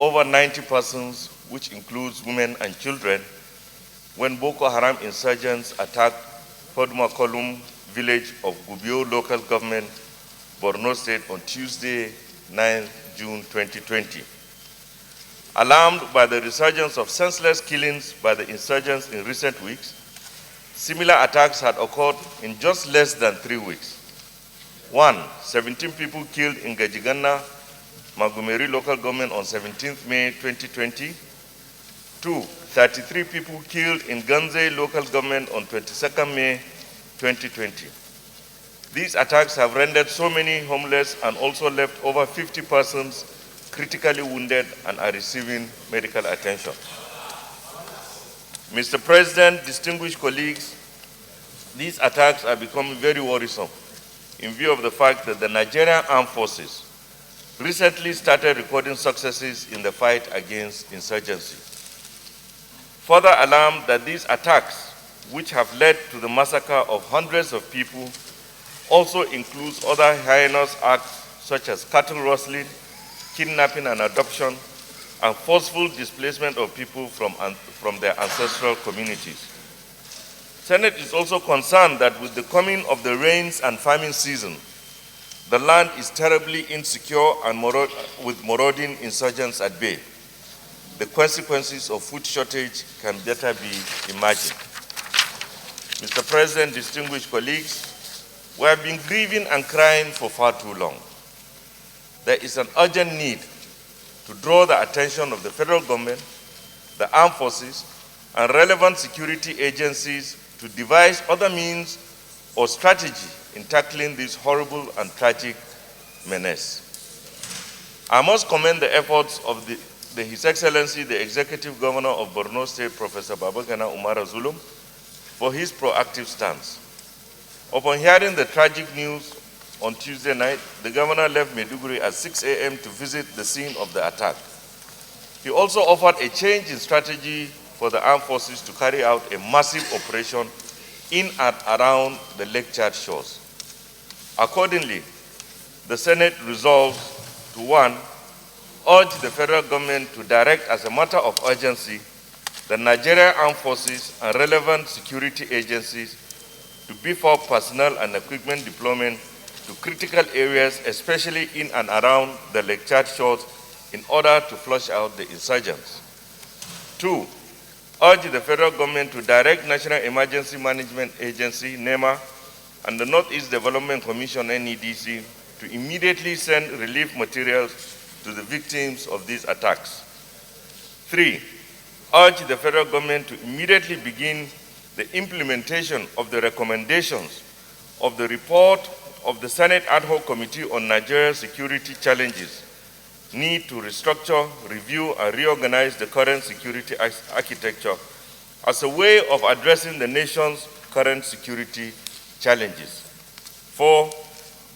over 90 persons, which includes women and children, when Boko Haram insurgents attacked Foduma Kolum village of Gubio Local Government, Borno State on Tuesday, 9 June 2020. Alarmed by the resurgence of senseless killings by the insurgents in recent weeks, similar attacks had occurred in just less than 3 weeks. 1. 17 people killed in Gajiagana, Magimeri Local Government on 17th May 2020. 2. 33 people killed in Nganzai Local Government on 22nd May 2020. These attacks have rendered so many homeless and also left over 50 persons critically wounded and are receiving medical attention. Mr. President, distinguished colleagues, these attacks are becoming very worrisome in view of the fact that the Nigerian Armed Forces recently started recording successes in the fight against insurgency. Further alarmed that these attacks, which have led to the massacre of hundreds of people, also includes other heinous acts such as cattle rustling, kidnapping and adoption, and forceful displacement of people from their ancestral communities. Senate is also concerned that with the coming of the rains and farming season, the land is terribly insecure and with marauding insurgents at bay. The consequences of food shortage can better be imagined. Mr. President, distinguished colleagues, we have been grieving and crying for far too long. There is an urgent need to draw the attention of the federal government, the armed forces, and relevant security agencies to devise other means or strategy in tackling this horrible and tragic menace. I must commend the efforts of His Excellency, the Executive Governor of Borno State, Professor Gajiagana Zulum, for his proactive stance. Upon hearing the tragic news on Tuesday night, the governor left Maiduguri at 6 a.m. to visit the scene of the attack. He also offered a change in strategy for the armed forces to carry out a massive operation in and around the Lake Chad shores. Accordingly, the Senate resolves to 1. Urge the federal government to direct as a matter of urgency the Nigerian Armed Forces and relevant security agencies to beef up personnel and equipment deployment to critical areas, especially in and around the Lake Chad shores, in order to flush out the insurgents. 2. Urge the federal government to direct National Emergency Management Agency, NEMA, and the Northeast Development Commission, NEDC, to immediately send relief materials to the victims of these attacks. 3. Urge the federal government to immediately begin the implementation of the recommendations of the report of the Senate Ad Hoc Committee on Nigeria's Security Challenges, need to restructure, review, and reorganize the current security architecture as a way of addressing the nation's current security challenges. 4.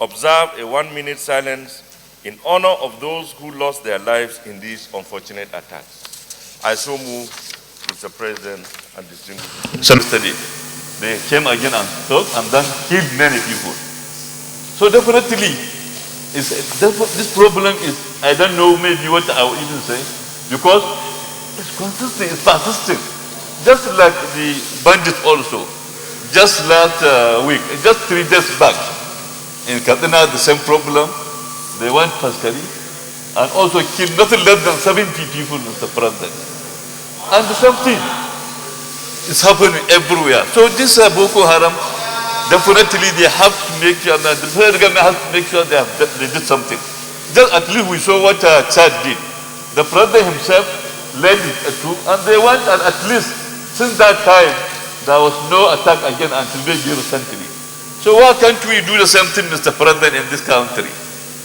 Observe a 1-minute silence in honor of those who lost their lives in these unfortunate attacks. I so move, Mr. President, and distinguished. Yesterday, they came again and talked and then killed many people. So definitely, this problem is, I don't know maybe what I will even say, because it's consistent, it's persistent. Just like the bandits also, just last week, just 3 days back, in Kaduna, the same problem. They went Paskari and also killed nothing less than 70 people, Mr. President. And the same thing is happening everywhere. So this Boko Haram, definitely they have to make sure that the federal government has to make sure they did something. Just at least we saw what Chad did. The president himself led it too, and they went, and at least since that time, there was no attack again until maybe recently. So why can't we do the same thing, Mr. President, in this country?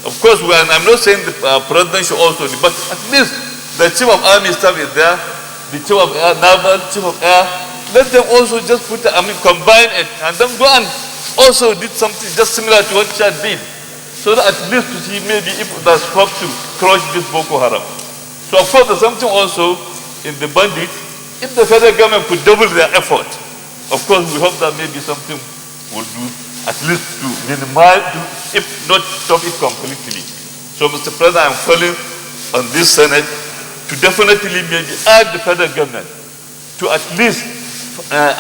Of course, I'm not saying the president should also, but at least the chief of army staff is there, the chief of air, naval, chief of air. Let them also just combine it, and then go and also did something just similar to what Chad did, so that at least to see maybe if there's scope to crush this Boko Haram. So of course, there's something also in the bandits. If the federal government could double their effort, of course, we hope that maybe something will do at least to minimize, if not stop it completely. So, Mr. President, I'm calling on this Senate to definitely maybe urge the federal government to at least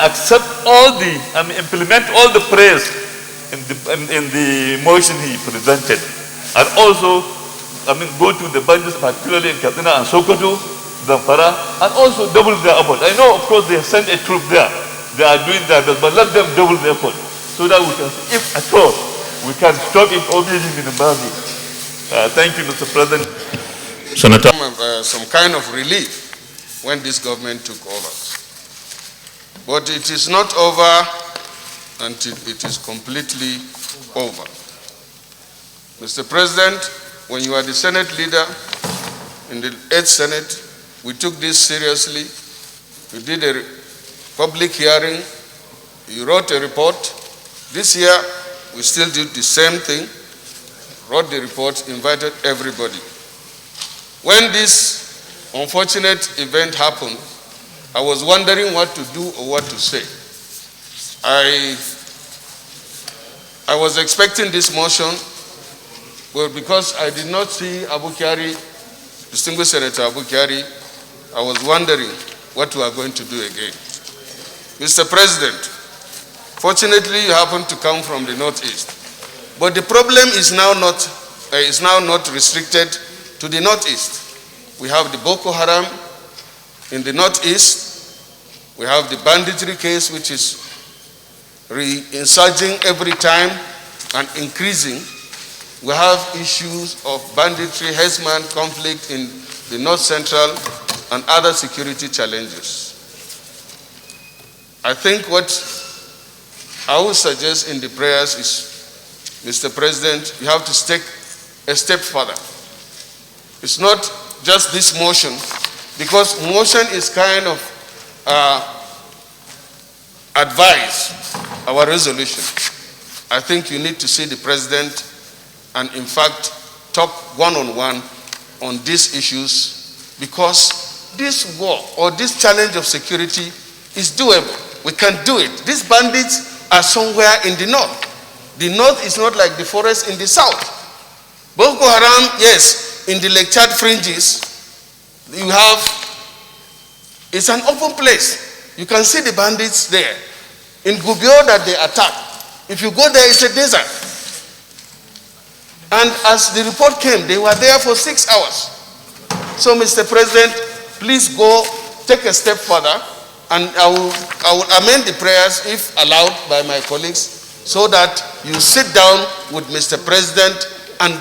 accept all the, implement all the prayers in the motion he presented, and also, go to the bandits, particularly in Katsina and Sokoto, Zamfara, and also double their effort. I know, of course, they have sent a troop there. They are doing their best, but let them double their effort so that we can, if at all, we can stop it or maybe minimize it. Thank you, Mr. President. Senator. Some kind of relief when this government took over. But it is not over until it is completely over. Mr. President, when you are the Senate leader in the 8th Senate, we took this seriously. We did a public hearing. You wrote a report. This year, we still did the same thing. Wrote the report, invited everybody. When this unfortunate event happened, I was wondering what to do or what to say. I was expecting this motion, but because I did not see Abu Kyari, distinguished Senator Abu Kyari, I was wondering what we are going to do again. Mr. President, fortunately you happen to come from the Northeast, but the problem is now not restricted to the Northeast. We have the Boko Haram in the Northeast. We have the banditry case, which is re-insurging every time and increasing. We have issues of banditry, herdsman conflict in the North Central and other security challenges. I think what I would suggest in the prayers is, Mr. President, you have to take a step further. It's not just this motion, because motion is kind of advise our resolution. I think you need to see the President and in fact talk one-on-one on these issues, because this war or this challenge of security is doable. We can do it. These bandits are somewhere in the north. The north is not like the forest in the south. Boko Haram, yes, in the Lake Chad fringes, you have, it's an open place. You can see the bandits there. In Gubio that they attack, if you go there, it's a desert. And as the report came, they were there for 6 hours. So, Mr. President, please go take a step further, and I will amend the prayers, if allowed by my colleagues, so that you sit down with Mr. President and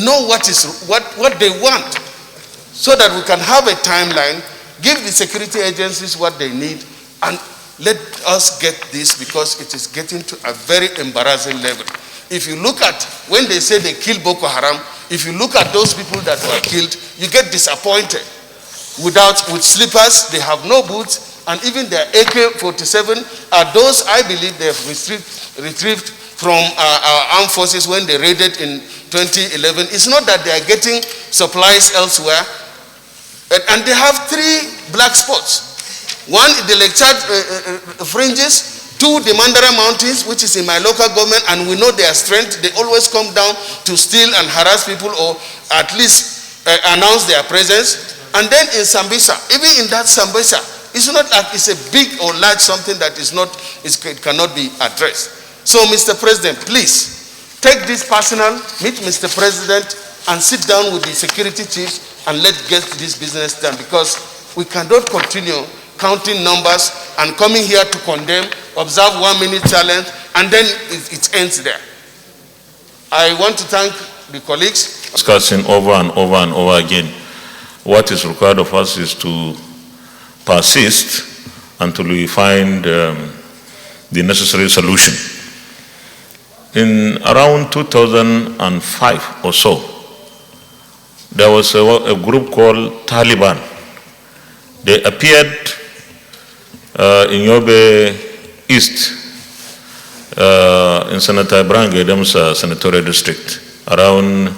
know what they want, so that we can have a timeline, give the security agencies what they need, and let us get this, because it is getting to a very embarrassing level. If you look at when they say they killed Boko Haram, if you look at those people that were killed, you get disappointed. With slippers, they have no boots, and even their AK-47 are those I believe they have retrieved from our armed forces when they raided in 2011. It's not that they are getting supplies elsewhere, and they have 3 black spots. One in the Lake Chad fringes, 2 the Mandara Mountains, which is in my local government, and we know their strength. They always come down to steal and harass people, or at least announce their presence. And then in Sambisa, even in that Sambisa, it's not like it's a big or large something that it cannot be addressed. So, Mr. President, please take this personal, meet Mr. President, and sit down with the security chiefs and let's get this business done, because we cannot continue counting numbers and coming here to condemn, observe 1-minute challenge, and then it ends there. I want to thank the colleagues. Discussing over and over and over again, what is required of us is to persist until we find the necessary solution. In around 2005 or so, there was a group called Taliban. They appeared in Yobe East, in Senator Ibrahim Gaidam's senatorial district, around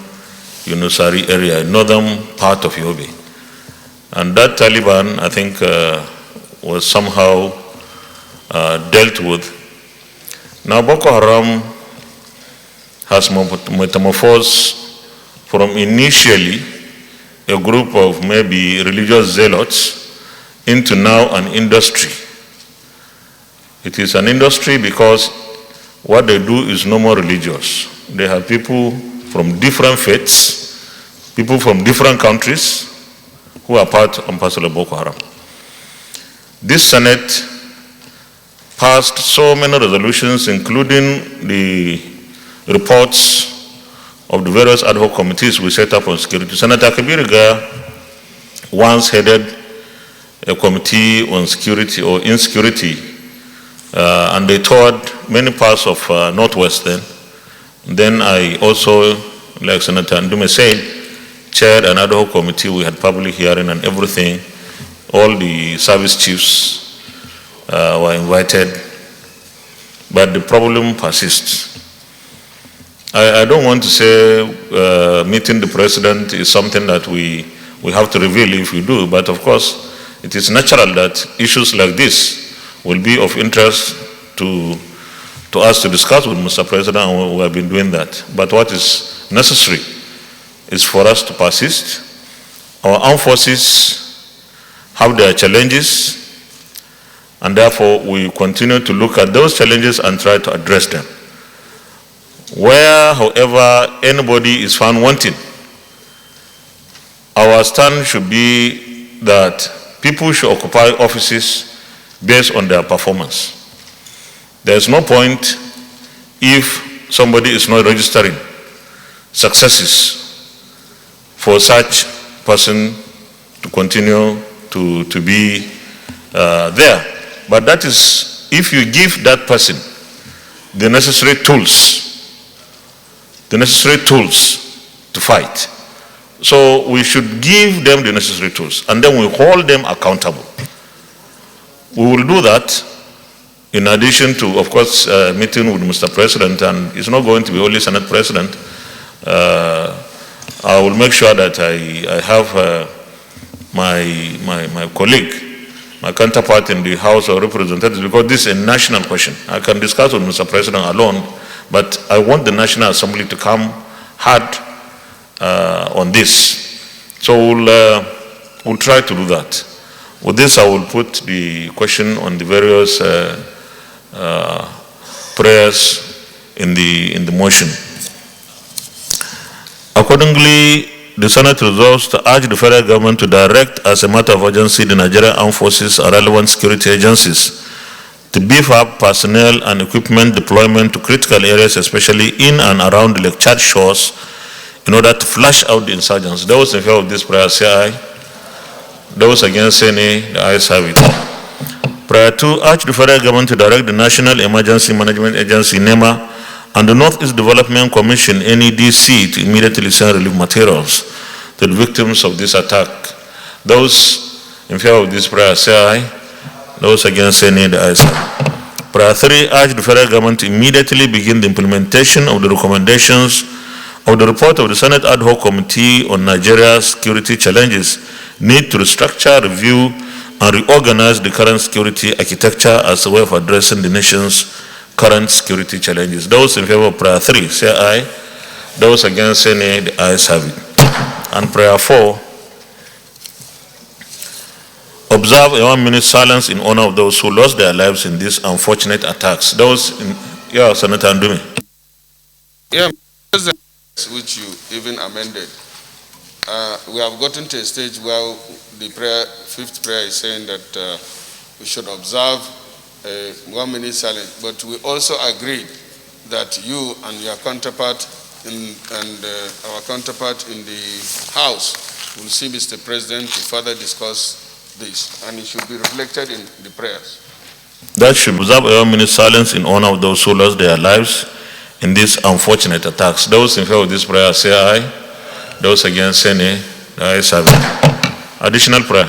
Yunusari area, northern part of Yobe. And that Taliban, I think, was somehow dealt with. Now Boko Haram has metamorphosed from initially a group of maybe religious zealots into now an industry. It is an industry because what they do is no more religious. They have people from different faiths, people from different countries who are part and parcel of Boko Haram. This Senate passed so many resolutions, including the reports of the various ad hoc committees we set up on security. Senator Kabiriga once headed a committee on security or insecurity, and they toured many parts of Northwest then. Then I also, like Senator Ndume said, chaired an ad hoc committee. We had public hearing and everything. All the service chiefs were invited, but the problem persists. I don't want to say meeting the president is something that we have to reveal if we do, but of course it is natural that issues like this will be of interest to us to discuss with Mr. President, and we have been doing that. But what is necessary is for us to persist. Our armed forces have their challenges, and therefore we continue to look at those challenges and try to address them. Where, however, anybody is found wanting, our stand should be that people should occupy offices based on their performance. There is no point if somebody is not registering successes for such person to continue to be there. But that is if you give that person the necessary tools to fight. So we should give them the necessary tools, and then we hold them accountable. We will do that in addition to, of course, meeting with Mr. President, and it's not going to be only Senate President. I will make sure that I have my colleague, my counterpart in the House of Representatives, because this is a national question. I can discuss with Mr. President alone, but I want the National Assembly to come hard on this. So we'll try to do that. With this, I will put the question on the various prayers in the motion. Accordingly, the Senate resolves to urge the federal government to direct, as a matter of urgency, the Nigerian Armed Forces and relevant security agencies to beef up personnel and equipment deployment to critical areas, especially in and around the Lake Chad shores, in order to flush out the insurgents. Those in favor of this prayer, say aye. Those against, say nay. The ayes have it. Prayer 2, urge the federal government to direct the National Emergency Management Agency, NEMA, and the Northeast Development Commission, NEDC, to immediately send relief materials to the victims of this attack. Those in favor of this prayer, say aye. Those against, say nay. The ayes have it. Prayer 3, urge the federal government to immediately begin the implementation of the recommendations of the report of the Senate Ad Hoc Committee on Nigeria's security challenges, need to restructure, review, and reorganize the current security architecture as a way of addressing the nation's current security challenges. Those in favor of prayer 3, say aye. Those against, say nay. The ayes have it. And prayer 4, observe a 1 minute silence in honor of those who lost their lives in these unfortunate attacks. Those in, Senator Ndume. Which you even amended. We have gotten to a stage where the prayer, fifth prayer is saying that we should observe a 1 minute silence, but we also agreed that you and your counterpart our counterpart in the House will see Mr. President to further discuss this, and it should be reflected in the prayers. That should observe a 1 minute silence in honor of those who lost their lives in these unfortunate attacks. Those in favor of this prayer, say aye. Those against, say nay. The ayes have it. Additional prayer.